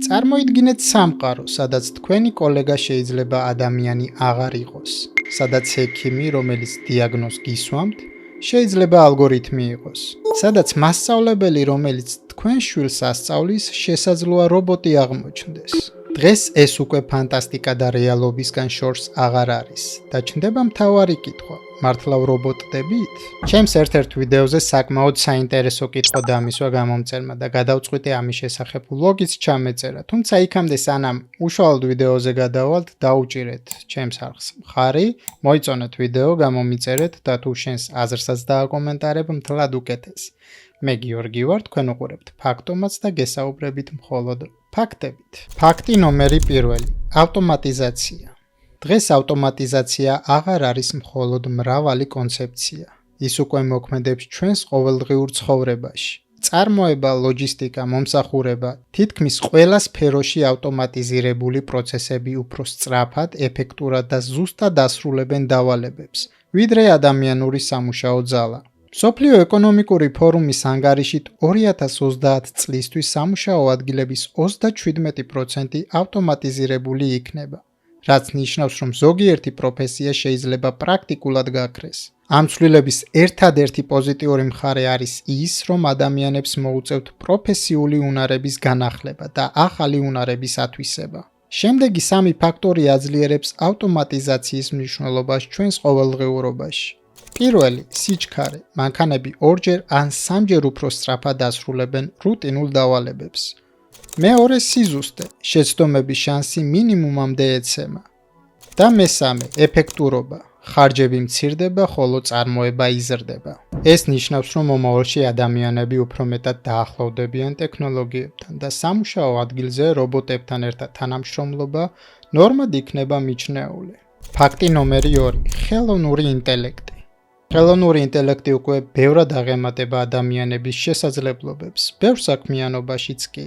წარმოიდგინეთ სამყარო, სადაც თქვენი კოლეგა შეიძლება ადამიანი აღარ იყოს, სადაც ექიმი, რომელიც დიაგნოზს გისვამთ, შეიძლება ალგორითმი იყოს, სადაც მასწავლებელი, რომელიც თქვენ შვილს ასწავლის, შესაძლოა რობოტი აღმოჩნდეს. დღეს ეს უკვე ფანტასტიკა და რეალობისგან შორს აღარ არის და ჩნდება მთავარი კითხვა: მართლა რობოტდებით? ჩემს ერთ-ერთ ვიდეოზე საკმაოდ საინტერესო კითხვა დამისვა გამომწერმა და გადავწყვიტე ამის შესახებ ვლოგიც ჩამეწერა, თუმცა იქამდე სანამ უშუალოდ ვიდეოზე გადავალთ, დაუჭირეთ ჩემს არხს მხარი, მოიწონეთ ვიდეო, გამომიწერეთ და თუ შენს აზრსაც დააკომენტარებ, მთლად უკეთეს. მე გიორგი ვარ, თქვენ უყურებთ ფაქტომაც და გესაუბრებით მხოლოდ ფაქტებით. ფაქტი ნომერი 1: ავტომატიზაცია. დღეს ავტომატიზაცია აღარ არის მხოლოდ მრავალი კონცეფცია. ის უკვე მოქმედებს ჩვენს ყოველდღიურ ცხოვრებაში. წარმოება, ლოჯისტიკა, მომსახურება, თითქმის ყველა სფეროში ავტომატიზირებული პროცესები უფრო სწრაფად, ეფექტურად და ზუსტად ასრულებენ დავალებებს, ვიდრე ადამიანური სამუშაო ძალა. მსოფლიო ეკონომიკური ფორუმის ანგარიშით 2030 წლისთვის სამუშაო ადგილების 37% ავტომატიზირებული იქნება, რაც ნიშნავს, რომ ზოგიერთი პროფესია შეიძლება პრაქტიკულად გაქრეს. ამ ცვლილების ერთადერთი პოზიტიური მხარე არის ის, რომ ადამიანებს მოუწევთ პროფესიული უნარების განახლება და ახალი უნარების ათვისება. შემდეგი სამი ფაქტორი აძლიერებს ავტომატიზაციის მნიშვნელობას ჩვენს ყოველდღიურობაში. პირველი, სიჩქარე. მანქანები ორჯერ ან სამჯერ უფრო სწრაფად ასრულებენ რუტინულ დავალებებს. მეორე, სიზუსტე. შეცდომების შანსი მინიმუმამდე ეცემა. და მესამე, ეფექტურობა. ხარჯები მცირდება, ხოლო წარმოება იზრდება. ეს ნიშნავს, რომ მომავალში ადამიანები უფრო მეტად დაახლოვდებიან ტექნოლოგიებთან და სამუშაო ადგილზე რობოტებთან ერთად თანამშრომლობა ნორმად იქნება მიჩნეული. ფაქტი ნომერი 2: ხელოვნური ინტელექტი. ხელოვნური ინტელექტი უკვე ბევრად აღემატება ადამიანების შესაძლებლობებს, ბევრ საქმიანობაშიც კი.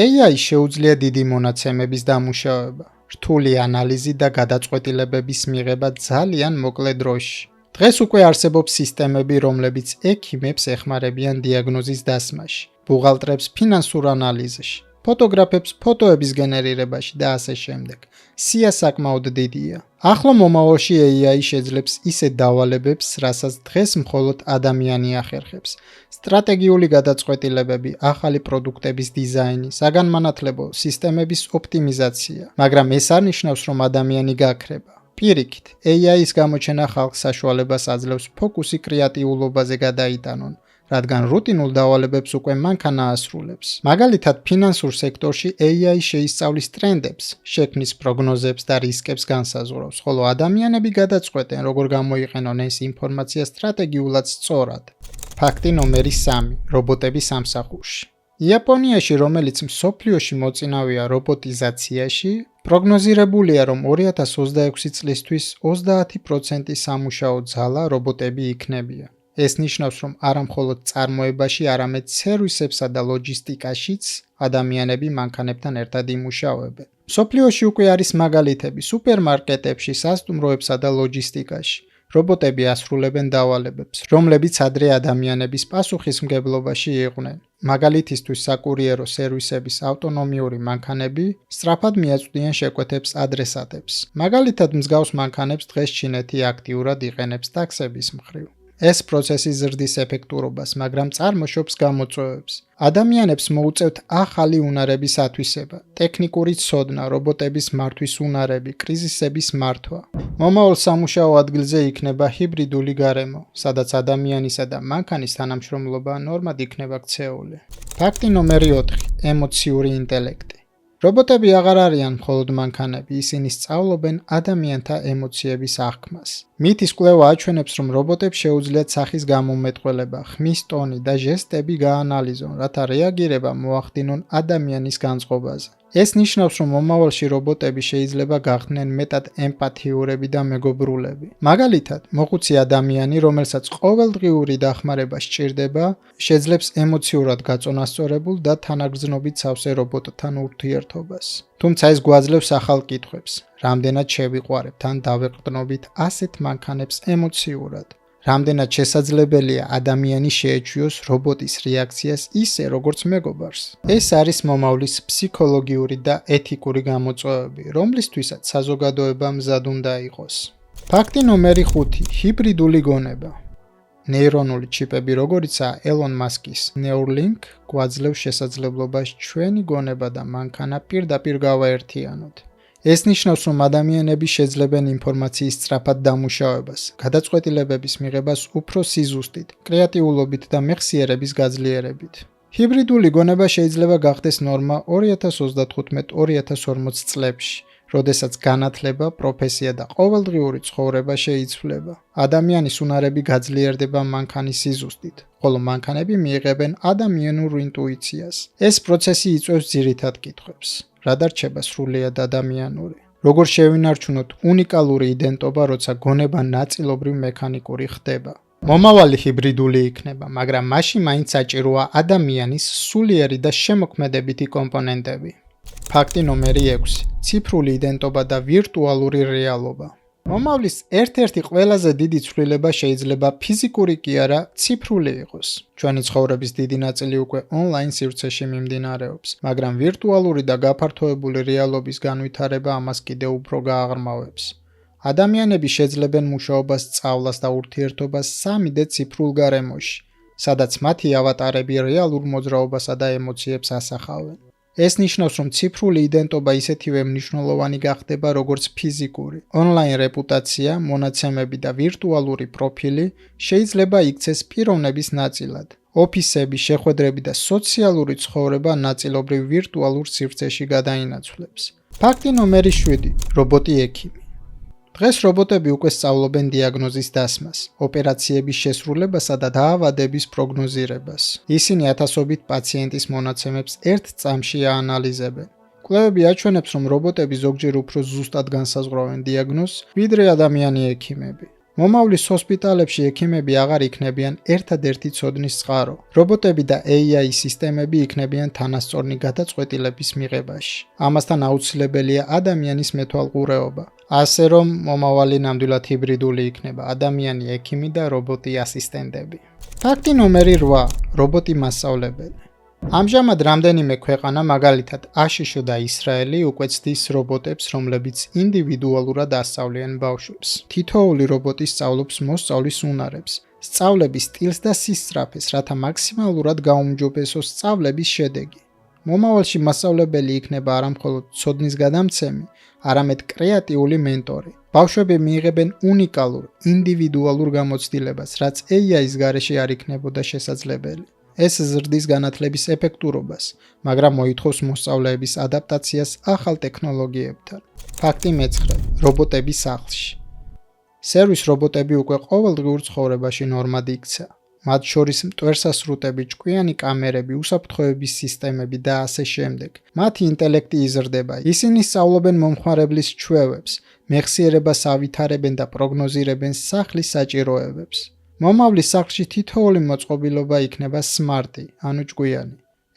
AI შეუძლია დიდი მონაცემების დამუშავება, რთული ანალიზი და გადაწყვეტილებების მიღება ძალიან მოკლე დროში. დღეს უკვე არსებობს სისტემები, რომლებიც ექიმებს ეხმარებიან დიაგნოზის დასმაში, ბუღალტრებს ფინანსურ ანალიზში, ფოტოგრაფებს ფოტოების გენერირებაში და ასე შემდეგ. სია საკმაოდ დიდია. ახლო მომავალში AI შეძლებს ისეთ დავალებებს, რასაც დღეს მხოლოდ ადამიანი ახერხებს. სტრატეგიული გადაწყვეტილებები, ახალი პროდუქტების დიზაინი, საგანმანათლებლო სისტემების ოპტიმიზაცია, მაგრამ ეს არ ნიშნავს, რომ ადამიანი გაქრება. პირიქით, AI-ის გამოჩენა ხალხს საშუალებას აძლევს ფოკუსი კრეატიულობაზე გადაიტანონ, რადგან რუტინულ დავალებებს უკვე მანქანა ასრულებს. მაგალითად, ფინანსურ სექტორში AI შეისწავლის ტრენდებს, შექმნის პროგნოზებს და რისკებს განსაზღვრავს, ხოლო ადამიანები გადაწყვეტენ, როგორ გამოიყენონ ეს ინფორმაცია სტრატეგიულად სწორად. ფაქტი ნომერი 3: რობოტები სამსახურში. იაპონიაში, რომელიც მსოფლიოში მოწინავეა რობოტიზაციაში, პროგნოზირებულია, რომ 2026 წლისთვის 30% სამუშაო ძალა რობოტები იქნებიან. ეს ნიშნავს, რომ არა მხოლოდ წარმოებაში, არამედ სერვისებსა და ლოჯისტიკაშიც ადამიანები მანქანებთან ერთად იმუშავებენ. მსოფლიოში უკვე არის მაგალითები სუპერმარკეტებში, სასტუმროებსა და ლოჯისტიკაში. რობოტები ასრულებენ დავალებებს, რომლებიც ადრე ადამიანების პასუხისმგებლობაში იყვნენ. მაგალითისთვის, საკურიერო სერვისების ავტონომიური მანქანები სწრაფად მიაწვდიან შეკვეთებს ადრესატებს. მაგალითად, მსგავს მანქანებს დღეს ჩინეთი აქტიურად იყენებს ტაქსების მხრივ. ეს პროცესი ზრდის ეფექტურობას, მაგრამ წარმოშობს გამოწვევებს. ადამიანებს მოუწევთ ახალი უნარების ათვისება, ტექნიკური ცოდნა, რობოტების მართვის უნარები, კრიზისების მართვა. მომავალ სამუშაო ადგილზე იქნება ჰიბრიდული გარემო, სადაც ადამიანისა და მანქანის თანამშრომლობა ნორმად იქნება ქცეული. ფაქტი ნომერი 4: ემოციური ინტელექტი. რობოტები აღარ არიან მხოლოდ მანქანები, ისინი სწავლობენ ადამიანთა ემოციების აღქმას. მითის კვლევა აჩვენებს, რომ რობოტებს შეუძლიათ სახის გამომეტყველება, ხმის ტონი და ჟესტები გაანალიზონ, რათა რეაგირება მოახდინონ ადამიანის განწყობაზე. ეს ნიშნავს, რომ მომავალში რობოტები შეიძლება გახდნენ მეტად ემპათიურები და მეგობრულები. მაგალითად, მოხუცი ადამიანი, რომელსაც ყოველდღიური დახმარება სჭირდება, შეძლებს ემოციურად გაწონასწორებულ და თანაგრძნობით სავსე რობოტთან ურთიერთობას. თუმცა ეს გვაძლევს ახალ კითხვებს: რამდენად შევიყვარებთ ან დავეყრდნობით ასეთ მანქანებს ემოციურად? რამდენად შესაძლებელია ადამიანი შეეჩვიოს რობოტის რეაქციას ისე, როგორც მეგობარს. ეს არის მომავლის ფსიქოლოგიური და ეთიკური გამოწვევები, რომლისთვისაც საზოგადოება მზად უნდა იყოს. ფაქტი ნომერი 5. ჰიბრიდული გონება. ნეირონული ჩიპები, როგორიცაა ელონ მასკის Neuralink, გვაძლევს შესაძლებლობას ჩვენი გონება და მანქანა პირდაპირ გავაერთიანოთ. ეს ნიშნავს, რომ ადამიანები შეძლებენ ინფორმაციის სწრაფად დამუშავებას, გადაწყვეტილებების მიღებას უფრო სიზუსტით, კრეატიულობით და მეხსიერების გაძლიერებით. ჰიბრიდული გონება შეიძლება გახდეს ნორმა 2035-2040 წლებში, როდესაც განათლება, პროფესია და ყოველდღიური ცხოვრება შეიცვლება. ადამიანის უნარები გაძლიერდება მანქანის სიზუსტით, ხოლო მანქანები მიიღებენ ადამიანურ ინტუიციას. ეს პროცესი იწვევს ძირითად კითხვებს. რა დარჩება სრულიად ადამიანური? როგორ შევინარჩუნოთ უნიკალური იდენტობა, როცა გონება ნაწილობრივ მექანიკური ხდება? მომავალი ჰიბრიდული იქნება, მაგრამ მაშინ მაინც საჭიროა ადამიანის სულიერი და შემოქმედებითი კომპონენტები. ფაქტი ნომერი 6. ციფრული იდენტობა და ვირტუალური რეალობა. მომავლის ერთ-ერთი ყველაზე დიდი ცვლილება შეიძლება ფიზიკური კი არა, ციფრული იყოს. ჩვენი ცხოვრების დიდი ნაწილი უკვე ონლაინ სივრცეში მიმდინარეობს, მაგრამ ვირტუალური და გაფართოებული რეალობის განვითარება ამას კიდევ უფრო გააღრმავებს. ადამიანები შეძლებენ მუშაობას, სწავლას და ურთიერთობას 3D ციფრულ გარემოში, სადაც მათი ავატარები რეალურ მოძრაობასა და ემოციებს ასახავენ. ეს ნიშნავს, რომ ციფრული იდენტობა ისეთივე მნიშვნელოვანი გახდება, როგორც ფიზიკური. ონლაინ რეპუტაცია, მონაცემები და ვირტუალური პროფილი შეიძლება იქცეს პიროვნების ნაწილად. ოფისები, შეხვედრები და სოციალური ცხოვრება ნაწილობრივ ვირტუალურ სივრცეში გადაინაცვლებს. ფაქტი ნომერი 7. რობოტი ექიმი. დღეს რობოტები უკვე სწავლობენ დიაგნოზის დასმას, ოპერაციების შესრულებასა და დაავადების პროგნოზირებას. ისინი ათასობით პაციენტის მონაცემებს ერთ წამში აანალიზებენ. კვლევები აჩვენებს, რომ რობოტები ზოგჯერ უფრო ზუსტად განსაზღვრავენ დიაგნოზს, ვიდრე ადამიანი ექიმები. მომავლის ჰოსპიტალებში ექიმები აღარ იქნებიან ერთადერთი ცოდნის წყარო. რობოტები და AI სისტემები იქნებიან თანასწორნი გადაწყვეტილების მიღებაში. ამასთან აუცილებელია ადამიანის მეთვალყურეობა. ასე რომ მომავალი ნამდვილად ჰიბრიდული იქნება, ადამიანი ექიმი და რობოტი ასისტენტები. ფაქტი ნომერი 8. რობოტი მასწავლებელი. ამჟამად რამდენიმე ქვეყანა, მაგალითად აშშ და ისრაელი, უკვე ცდის რობოტებს, რომლებიც ინდივიდუალურად ასწავლიან ბავშვებს. თითოეული რობოტი სწავლობს მოსწავლის უნარებს, სწავლების სტილს და სისწრაფეს, რათა მაქსიმალურად გაუმჯობესოს სწავლების შედეგი. მომავალში მასწავლებელი იქნება არა მხოლოდ ცოდნის გადამცემი, არამედ კრეატიული მენტორი. ბავშვები მიიღებენ უნიკალურ, ინდივიდუალურ გამოცდილებას, რაც AI-ის გარეშე არ იქნებოდა შესაძლებელი. ეს ზრდის განათლების ეფექტურობას, მაგრამ მოითხოვს მოსწავლეების ადაპტაციას ახალ ტექნოლოგიებთან. ფაქტი მე-9. რობოტები სახლში. სერვის რობოტები უკვე ყოველდღიურ ცხოვრებაში ნორმად იქცა. მათ შორის მტვერსასრუტები, ჭკვიანი კამერები, უსაფრთხოების სისტემები და ასე შემდეგ. მათი ინტელექტი იზრდება. ისინი სწავლობენ მომხმარებლის ჩვევებს, მეხსიერებას ავითარებენ და პროგნოზირებენ სახლის საჭიროებებს. მომავლის სახლში თითოეული მოწყობილობა იქნება სმარტი, ანუ ჭკვიანი.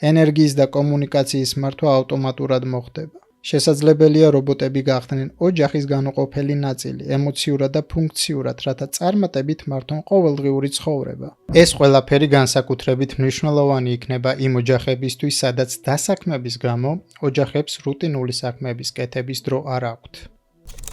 ენერგიის და კომუნიკაციის მართვა ავტომატურად მოხდება. შესაძლებელია რობოტები გახდნენ ოჯახის განუყოფელი ნაწილი, ემოციურად და ფუნქციურად, რათა წარმატებით მართონ ყოველდღიური ცხოვრება. ეს ყველაფერი განსაკუთრებით მნიშვნელოვანი იქნება იმ ოჯახებისთვის, სადაც დასაქმების გამო ოჯახებს რუტინული საქმეების კეთების დრო არ აქვთ.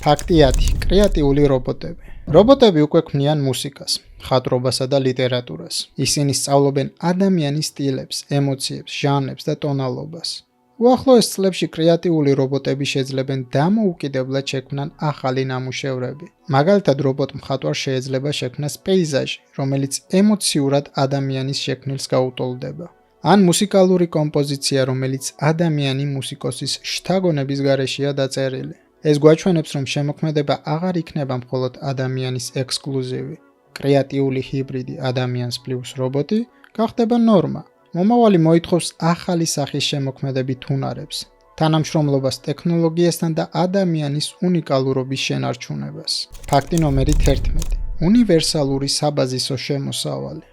ფაქტი 10. კრეატიული რობოტები. რობოტები უკვე ქმნიან მუსიკას, მხატვრობასა და ლიტერატურას. ისინი სწავლობენ ადამიანის სტილებს, ემოციებს, ჟანრებს და ტონალობას. უახლოეს წლებში კრეატიული რობოტები შეძლებენ დამოუკიდებლად შექმნან ახალი ნამუშევრები. მაგალითად, რობოტ მხატვარს შეიძლება შექმნას პეიზაჟი, რომელიც ემოციურად ადამიანის შექმნილს გაუტოლდება. ან მუსიკალური კომპოზიცია, რომელიც ადამიანი მუსიკოსის შთაგონების გარეშეა დაწერილი. ეს გვაჩვენებს, რომ შემოქმედება აღარ იქნება მხოლოდ ადამიანის ექსკლუზივი. კრეატიული ჰიბრიდი ადამიანს პლუს რობოტი გახდება ნორმა. მომავალი მოითხოვს ახალი სახის შემოქმედებით უნარებს, თანამშრომლობას ტექნოლოგიასთან და ადამიანის უნიკალურობის შენარჩუნებას. ფაქტი ნომერი 11. უნივერსალური საბაზისო შემოსავალი.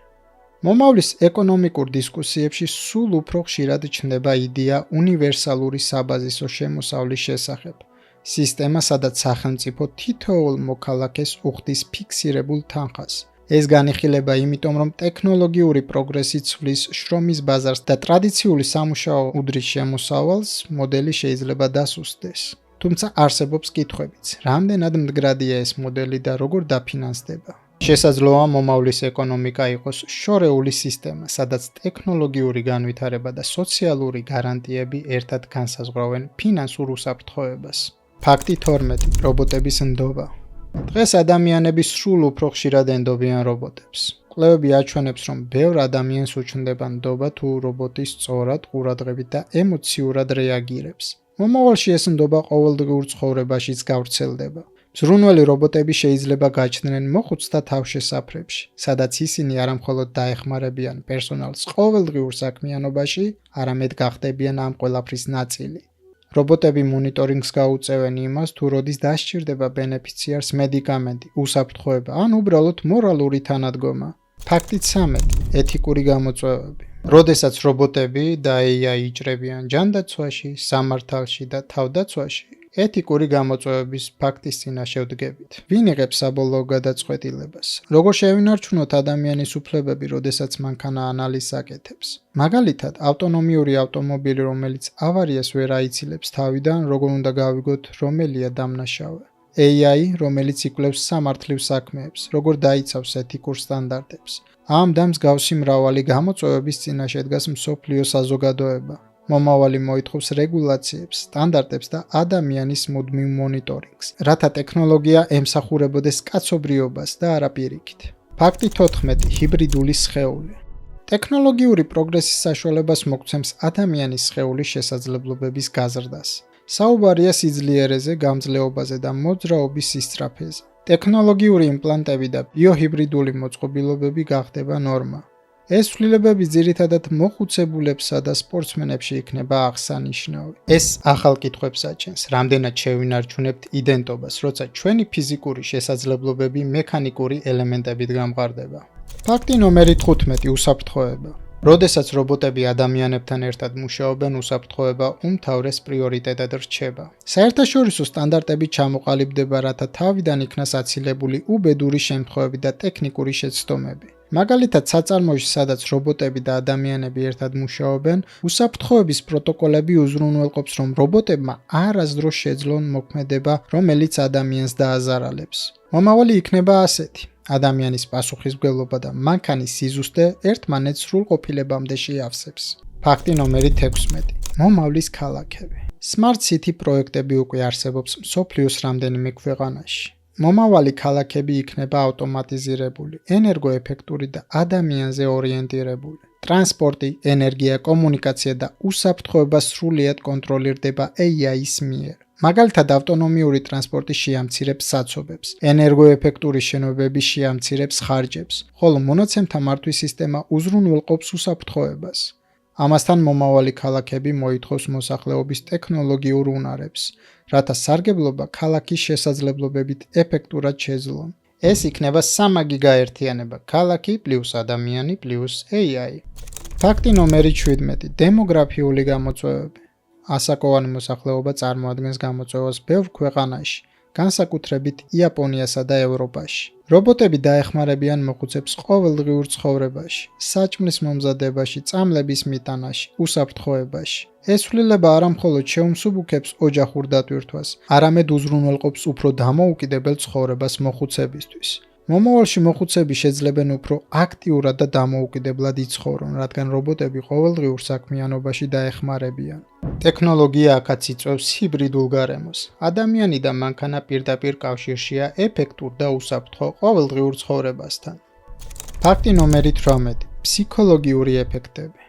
მომავლის ეკონომიკურ დისკუსიებში სულ უფრო ხშირად ჩნდება იდეა უნივერსალური საბაზისო შემოსავლის შესახებ. სისტემა, სადაც სახელმწიფო თითოეულ მოქალაქეს უხდის ფიქსირებულ თანხას, ეს განიხილება იმიტომ, რომ ტექნოლოგიური პროგრესი ცვლის შრომის ბაზარს და ტრადიციული სამუშაო უდრის შემოსავალს მოდელი შეიძლება დასუსტდეს. თუმცა არსებობს კითხვებიც, რამდენად მდგრადია ეს მოდელი და როგორ დაფინანსდება. შესაძლოა მომავლის ეკონომიკა იყოს შორეული სისტემა, სადაც ტექნოლოგიური განვითარება და სოციალური გარანტიები ერთად განსაზღვრავენ ფინანსურ უსაფრთხოებას. ფაქტი 12. რობოტების ნდობა. დღეს ადამიანები სრულ უფრო ხშირად ენდობიან რობოტებს. კვლევები აჩვენებს, რომ ბევრ ადამიანს უჩნდება ნდობა თუ რობოტი სწორად, ყურადღებით და ემოციურად რეაგირებს. მომავალში ეს ნდობა ყოველდღიურ ცხოვრებაშიც გავრცელდება. ზრუნველი რობოტები შეიძლება გაჩნდნენ მოხუცთა თავშესაფრებში, სადაც ისინი არამხოლოდ დაეხმარებიან პერსონალს ყოველდღიურ საქმიანობაში, არამედ გახდებიან ამ ყველაფრის ნაწილი. რობოტები მონიტორინგს გაუწევენ იმას, თუ როდის დასჭირდება ბენეფიციარს მედიკამენტი, უსაფრთხოება ან უბრალოდ მორალური თანადგომა. ფაქტი 13. ეთიკური გამოწვევები. როდესაც რობოტები და AI იჭრებიან ჯანდაცვაში, სამართალში და თავდაცვაში, ეთიკური გამოწვევების ფაქტის წინაშე ვდგებით. ვინ იღებს საბოლოო გადაწყვეტილებას? როგორ შევინარჩუნოთ ადამიანის უფლებები, როდესაც მანქანა ანალიზს აკეთებს? მაგალითად, ავტონომიური ავტომობილი, რომელიც ავარიას ვერ აიცილებს თავიდან, როგორ უნდა გავიგოთ, რომელია დამნაშავე? AI, რომელიც იკვლევს სამართლივ საქმეებს, როგორ დაიცავს ეთიკურ სტანდარტებს. ამ და მსგავსი მრავალი გამოწვევების წინაშე დგას მსოფლიო საზოგადოება. მომავალი მოითხოვს რეგულაციებს, სტანდარტებს და ადამიანის მუდმივ მონიტორინგს, რათა ტექნოლოგია ემსახურებოდეს კაცობრიობას და არა პირიქით. ფაქტი 14. ჰიბრიდული სხეული. ტექნოლოგიური პროგრესის საშუალებას მოგცემს ადამიანის სხეულის შესაძლებლობების გაზრდას. საუბარია სიძლიერეზე, გამძლეობაზე და მოძრაობის სისწრაფეზე. ტექნოლოგიური იმპლანტები და ბიოჰიბრიდული მოწყობილობები გახდება ნორმა. ეს ცვლილებები ძირითადად მოხუცებულებსა და სპორტსმენებში იქნება აღსანიშნავი. ეს ახალ კითხვებს აჩენს, რამდენად შევინარჩუნებთ იდენტობას, როცა ჩვენი ფიზიკური შესაძლებლობები მექანიკური ელემენტებით გამყარდება. ფაქტი ნომერი 15. უსაფრთხოება. როდესაც რობოტები ადამიანებთან ერთად მუშაობენ, უსაფრთხოება უმთავრეს პრიორიტეტად რჩება. საერთაშორისო სტანდარტები ჩამოყალიბდება, რათა თავიდან იქნას აცილებული უბედური შემთხვევები და ტექნიკური შეცდომები. მაგალითად, საწარმოში, სადაც რობოტები და ადამიანები ერთად მუშაობენ, უსაფრთხოების პროტოკოლები უზრუნველყოფს, რომ რობოტებმა არასდროს შეძლონ მოქმედება, რომელიც ადამიანს დააზარალებს. მომავალი იქნება ასეთი. ადამიანის პასუხისმგებლობა და მანქანის სიზუსტე ერთმანეთს სრულყოფილებამდე შეავსებს. ფაქტი ნომერი 16. მომავლის ქალაქები. Smart City პროექტები უკვე არსებობს მსოფლიოს რამდენიმე ქვეყანაში. მომავალი ქალაქები იქნება ავტომატიზირებული, ენერგოეფექტური და ადამიანზე ორიენტირებული. ტრანსპორტი, ენერგია, კომუნიკაცია და უსაფრთხოება სრულიად კონტროლირდება AI-ის მიერ. მაგალითად, ავტონომიური ტრანსპორტი შეამცირებს საცობებს, ენერგოეფექტური შენობები შეამცირებს ხარჯებს, ხოლო მონაცემთა მართვის სისტემა უზრუნველყოფს უსაფრთხოებას. ამასთან მომავალი ქალაქები მოითხოვს მოსახლეობის ტექნოლოგიურ უნარებს, რათა სარგებლობა ქალაქის შესაძლებლობებით ეფექტურად შეძლონ. ეს იქნება სამაგი გაერთიანება ქალაქი პლუს ადამიანი პლუს AI. ფაქტი ნომერი 17. დემოგრაფიული გამოწვევები. ასაკოვანი მოსახლეობა წარმოადგენს გამოწვევას ბევრ ქვეყანაში, განსაკუთრებით იაპონიასა და ევროპაში. რობოტები დაეხმარებიან მოხუცებს ყოველდღიურ ცხოვრებაში, საჭმლის მომზადებაში, წამლების მიტანაში, უსაფრთხოებაში. ეს ცვლილება არამხოლოდ შეუმსუბუქებს ოჯახურ დატვირთვას, არამედ უზრუნველყოფს უფრო დამოუკიდებელ ცხოვრებას მოხუცებისთვის. მომავალში მოხუცები შეძლებენ უფრო აქტიურად და დამოუკიდებლად იცხოვრონ, რადგან რობოტები ყოველდღიურ საქმიანობაში დაეხმარებიან. ტექნოლოგია აქაც იწვევს ჰიბრიდულ გარემოს. ადამიანი და მანქანა პირდაპირ კავშირშია ეფექტურ და უსაფრთხო ყოველდღიურ ცხოვრებასთან. ფაქტი ნომერი 18. ფსიქოლოგიური ეფექტები.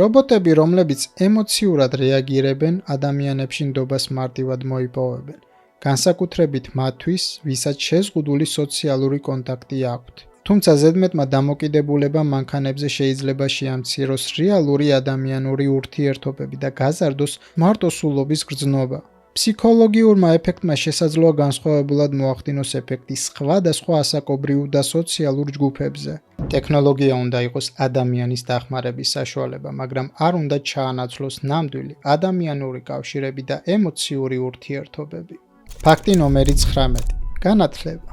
რობოტები, რომლებიც ემოციურად რეაგირებენ, ადამიანებში ნდობას მარტივად მოიპოვებენ. განსაკუთრებით მათთვის, ვისაც შეზღუდული სოციალური კონტაქტი აქვთ. თუმცა ზედმეტმა დამოკიდებულება მანქანებზე შეიძლება შეამციროს რეალური ადამიანური ურთიერთობები და გაზარდოს მარტოსულობის გრძნობა. ფსიქოლოგიურმა ეფექტმა შესაძლოა განსხვავებულად მოახდინოს ეფექტი სხვადასხვა ასაკობრივ და სოციალურ ჯგუფებზე. ტექნოლოგია უნდა იყოს ადამიანის დახმარების საშუალება, მაგრამ არ უნდა ჩაანაცვლოს ნამდვილი ადამიანური კავშირები და ემოციური ურთიერთობები. ფაქტი ნომერი 19. განათლება.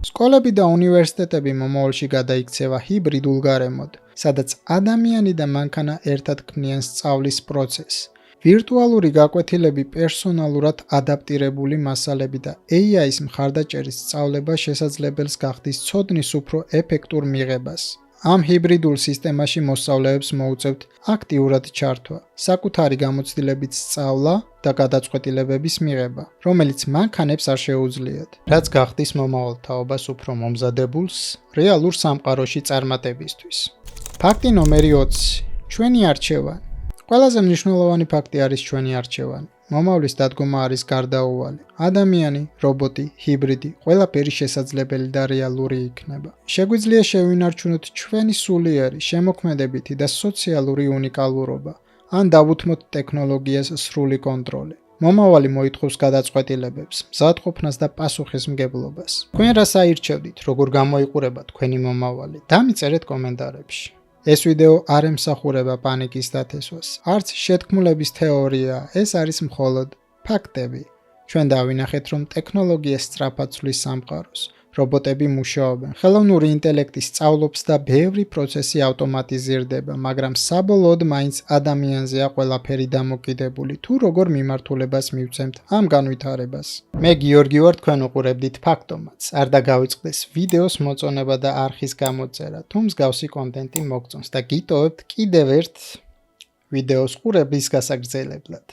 სკოლები და უნივერსიტეტები მომავალში გადაიქცევა ჰიბრიდულ გარემოდ, სადაც ადამიანი და მანქანა ერთად ქმნიან სწავლის პროცესს. ვირტუალური გაკვეთილები პერსონალურად ადაპტირებული მასალები და AI-ის მხარდაჭერის სწავლება შესაძლებელს გახდის ცოდნის უფრო ეფექტურ მიღებას. ამ ჰიბრიდულ სისტემაში მოსწავლეებს მოუწევთ აქტიურად ჩართვა, საკუთარი გამოცდილებით სწავლა და გადაწყვეტილებების მიღება, რომელიც მანქანებს არ შეუძლიათ, რაც გახდის მომავალ თაობას უფრო მომზადებულს რეალურ სამყაროში წარმატებისთვის. ფაქტი ნომერი 20. ჩვენი არჩევანი. ყველაზე მნიშვნელოვანი ფაქტი არის ჩვენი არჩევანი. მომავლის დადგომა არის გარდაუვალი. ადამიანი, რობოტი, ჰიბრიდი, ყველაფერი შესაძლებელი და რეალური იქნება. შეგვიძლია შევინარჩუნოთ ჩვენი სულიერი, შემოქმედებითი და სოციალური უნიკალურობა, ან დავუთმოთ ტექნოლოგიას სრული კონტროლი. მომავალი მოითხოვს გადაწყვეტილებებს, მზადყოფნას და პასუხისმგებლობას. თქვენ რას აირჩევდით, როგორ გამოიყურება თქვენი მომავალი? დამიწერეთ კომენტარებში. ეს ვიდეო არ ემსახურება პანიკის დათესვას. არც შეთქმულების თეორია, ეს არის მხოლოდ ფაქტები. ჩვენ დავინახეთ, რომ ტექნოლოგია სწრაფად ცვლის სამყაროს. რობოტები მუშაობენ, ხელოვნური ინტელექტი სწავლობს და ბევრი პროცესი ავტომატიზირდება, მაგრამ საბოლოოდ მაინც ადამიანზეა ყველაფერი დამოკიდებული, თუ როგორ მიმართულებას მივცემთ ამ განვითარებას. მე გიორგი ვარ, თქვენ უყურებდით ფაქტომატს. არ დაგავიწყდეს ვიდეოს მოწონება და არხის გამოწერა, თუ მსგავსი კონტენტი მოგწონს და გიტოვებთ კიდევ ერთ ვიდეოს ყურების გასაგრძელებლად.